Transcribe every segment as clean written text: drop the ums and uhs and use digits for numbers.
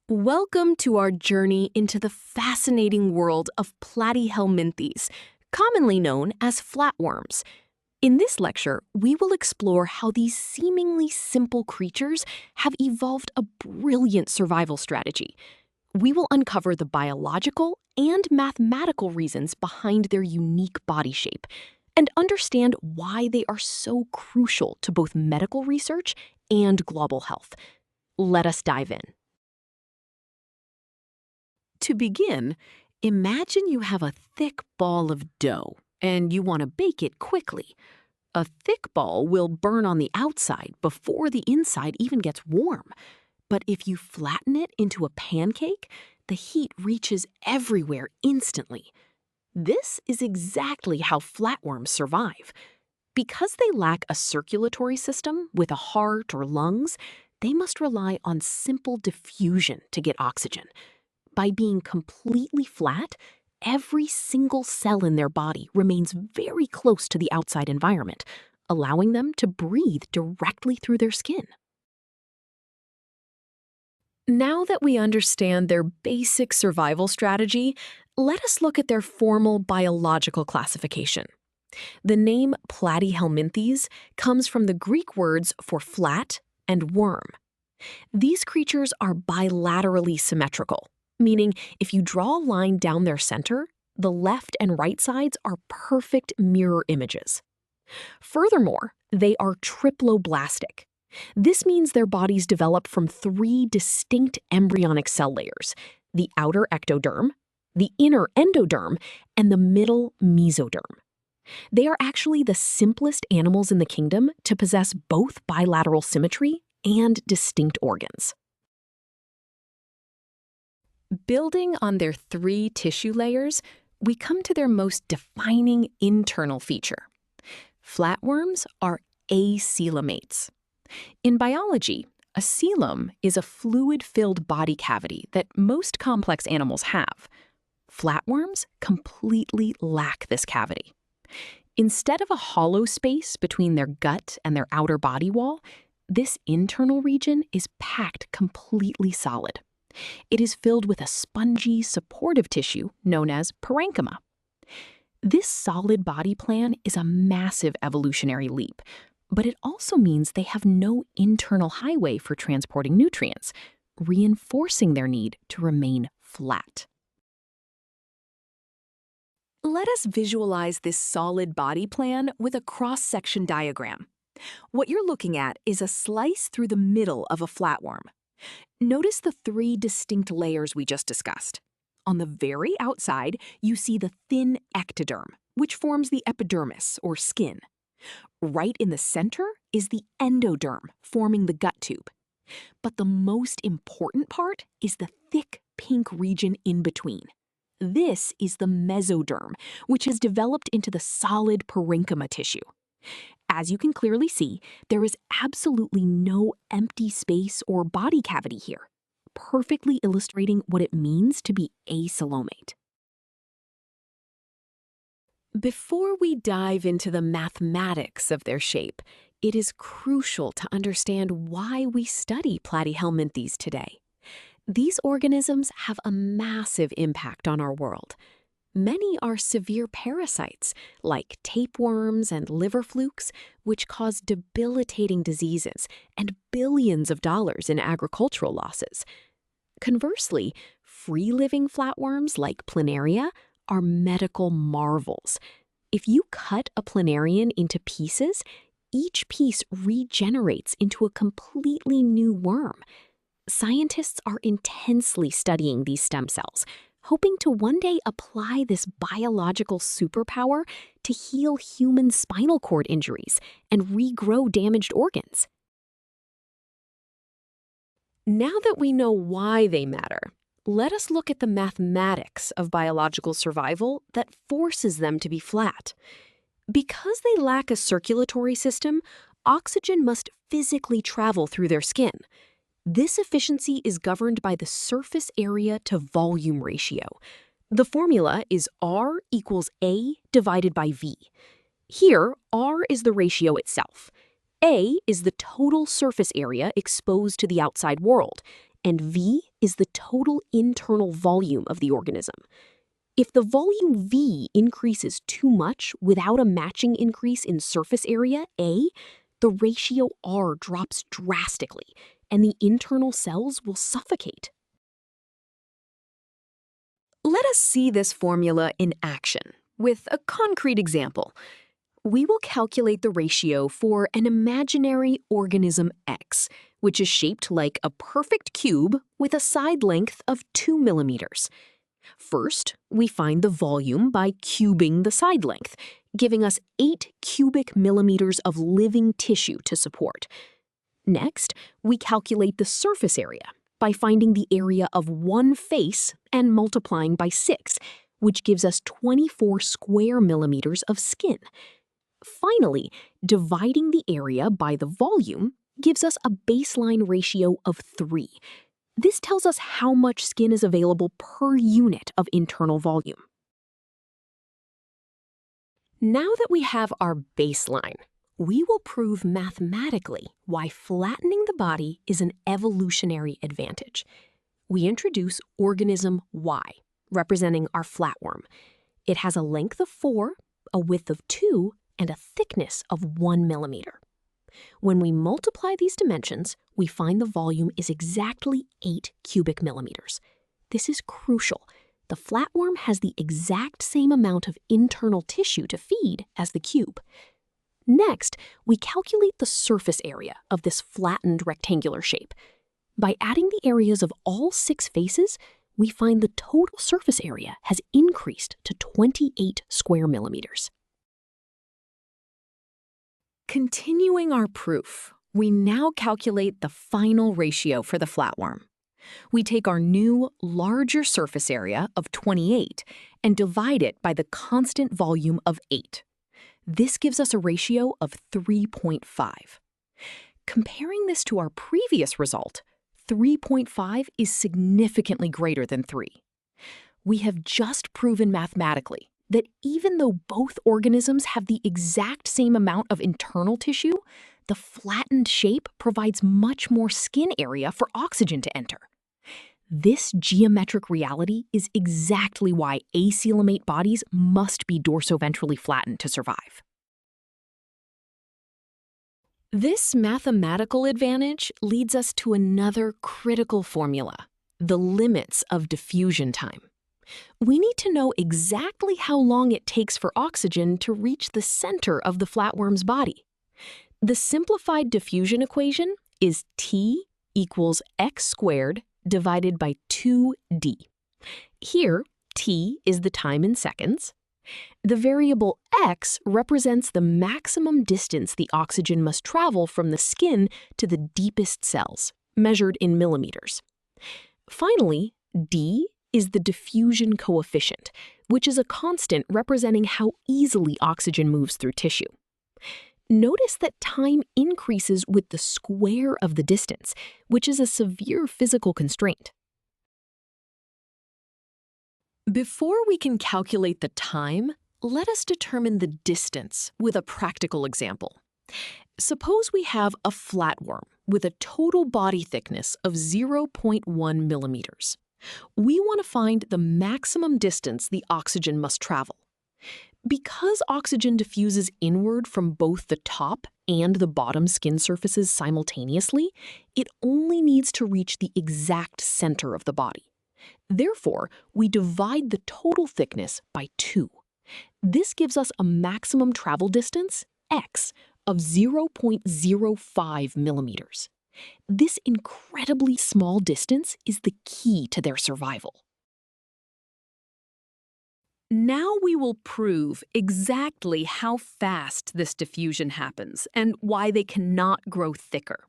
Welcome to our journey into the fascinating world of Platyhelminthes, commonly known as flatworms. In this lecture, we will explore how these seemingly simple creatures have evolved a brilliant survival strategy. We will uncover the biological and mathematical reasons behind their unique body shape and understand why they are so crucial to both medical research and global health. Let us dive in. To begin, imagine you have a thick ball of dough and you want to bake it quickly. A thick ball will burn on the outside before the inside even gets warm. But if you flatten it into a pancake, the heat reaches everywhere instantly. This is exactly how flatworms survive. Because they lack a circulatory system with a heart or lungs, they must rely on simple diffusion to get oxygen. By being completely flat, every single cell in their body remains very close to the outside environment, allowing them to breathe directly through their skin. Now that we understand their basic survival strategy, let us look at their formal biological classification. The name Platyhelminthes comes from the Greek words for flat and worm. These creatures are bilaterally symmetrical, meaning if you draw a line down their center, the left and right sides are perfect mirror images. Furthermore, they are triploblastic. This means their bodies develop from three distinct embryonic cell layers: the outer ectoderm, the inner endoderm, and the middle mesoderm. They are actually the simplest animals in the kingdom to possess both bilateral symmetry and distinct organs. Building on their three tissue layers, we come to their most defining internal feature. Flatworms are acoelomates. In biology, a coelom is a fluid-filled body cavity that most complex animals have. Flatworms completely lack this cavity. Instead of a hollow space between their gut and their outer body wall, this internal region is packed completely solid. It is filled with a spongy, supportive tissue known as parenchyma. This solid body plan is a massive evolutionary leap, but it also means they have no internal highway for transporting nutrients, reinforcing their need to remain flat. Let us visualize this solid body plan with a cross-section diagram. What you're looking at is a slice through the middle of a flatworm. Notice the three distinct layers we just discussed. On the very outside, you see the thin ectoderm, which forms the epidermis, or skin. Right in the center is the endoderm, forming the gut tube. But the most important part is the thick pink region in between. This is the mesoderm, which has developed into the solid parenchyma tissue. As you can clearly see, there is absolutely no empty space or body cavity here, perfectly illustrating what it means to be acoelomate. Before we dive into the mathematics of their shape, it is crucial to understand why we study Platyhelminthes today. These organisms have a massive impact on our world. Many are severe parasites, like tapeworms and liver flukes, which cause debilitating diseases and billions of dollars in agricultural losses. Conversely, free-living flatworms like planaria are medical marvels. If you cut a planarian into pieces, each piece regenerates into a completely new worm. Scientists are intensely studying these stem cells, hoping to one day apply this biological superpower to heal human spinal cord injuries and regrow damaged organs. Now that we know why they matter, let us look at the mathematics of biological survival that forces them to be flat. Because they lack a circulatory system, oxygen must physically travel through their skin. This efficiency is governed by the surface area to volume ratio. The formula is R equals A divided by V. Here, R is the ratio itself. A is the total surface area exposed to the outside world, and V is the total internal volume of the organism. If the volume V increases too much without a matching increase in surface area, A, the ratio R drops drastically, and the internal cells will suffocate. Let us see this formula in action with a concrete example. We will calculate the ratio for an imaginary organism X, which is shaped like a perfect cube with a side length of 2 millimeters. First, we find the volume by cubing the side length, giving us 8 cubic millimeters of living tissue to support. Next, we calculate the surface area by finding the area of one face and multiplying by 6, which gives us 24 square millimeters of skin. Finally, dividing the area by the volume gives us a baseline ratio of 3. This tells us how much skin is available per unit of internal volume. Now that we have our baseline, we will prove mathematically why flattening the body is an evolutionary advantage. We introduce organism Y, representing our flatworm. It has a length of 4, a width of 2, and a thickness of 1 millimeter. When we multiply these dimensions, we find the volume is exactly 8 cubic millimeters. This is crucial. The flatworm has the exact same amount of internal tissue to feed as the cube. Next, we calculate the surface area of this flattened rectangular shape. By adding the areas of all 6 faces, we find the total surface area has increased to 28 square millimeters. Continuing our proof, we now calculate the final ratio for the flatworm. We take our new, larger surface area of 28 and divide it by the constant volume of 8. This gives us a ratio of 3.5. Comparing this to our previous result, 3.5 is significantly greater than 3. We have just proven mathematically that even though both organisms have the exact same amount of internal tissue, the flattened shape provides much more skin area for oxygen to enter. This geometric reality is exactly why acoelomate bodies must be dorsoventrally flattened to survive. This mathematical advantage leads us to another critical formula, the limits of diffusion time. We need to know exactly how long it takes for oxygen to reach the center of the flatworm's body. The simplified diffusion equation is T equals x squared divided by 2d. Here, t is the time in seconds. The variable x represents the maximum distance the oxygen must travel from the skin to the deepest cells, measured in millimeters. Finally, d is the diffusion coefficient, which is a constant representing how easily oxygen moves through tissue. Notice that time increases with the square of the distance, which is a severe physical constraint. Before we can calculate the time, let us determine the distance with a practical example. Suppose we have a flatworm with a total body thickness of 0.1 millimeters. We want to find the maximum distance the oxygen must travel. Because oxygen diffuses inward from both the top and the bottom skin surfaces simultaneously, it only needs to reach the exact center of the body. Therefore, we divide the total thickness by 2. This gives us a maximum travel distance, x, of 0.05 millimeters. This incredibly small distance is the key to their survival. Now we will prove exactly how fast this diffusion happens and why they cannot grow thicker.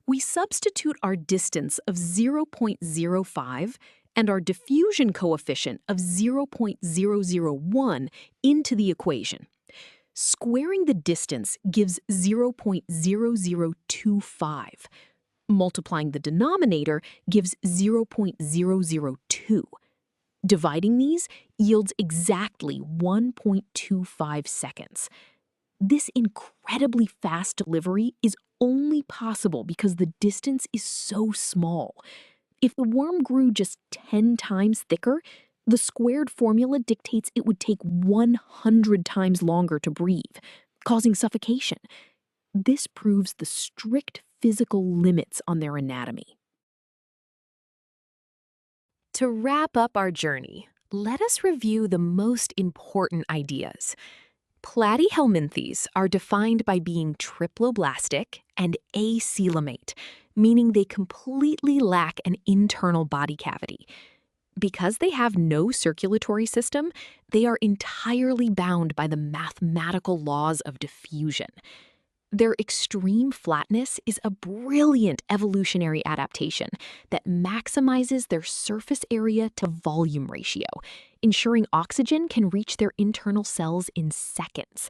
We substitute our distance of 0.05 and our diffusion coefficient of 0.001 into the equation. Squaring the distance gives 0.0025. Multiplying the denominator gives 0.002. Dividing these yields exactly 1.25 seconds. This incredibly fast delivery is only possible because the distance is so small. If the worm grew just 10 times thicker, the squared formula dictates it would take 100 times longer to breathe, causing suffocation. This proves the strict physical limits on their anatomy. To wrap up our journey, let us review the most important ideas. Platyhelminthes are defined by being triploblastic and acoelomate, meaning they completely lack an internal body cavity. Because they have no circulatory system, they are entirely bound by the mathematical laws of diffusion. Their extreme flatness is a brilliant evolutionary adaptation that maximizes their surface area to volume ratio, ensuring oxygen can reach their internal cells in seconds.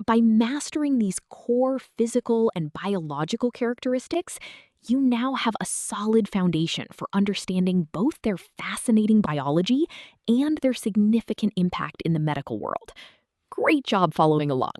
By mastering these core physical and biological characteristics, you now have a solid foundation for understanding both their fascinating biology and their significant impact in the medical world. Great job following along.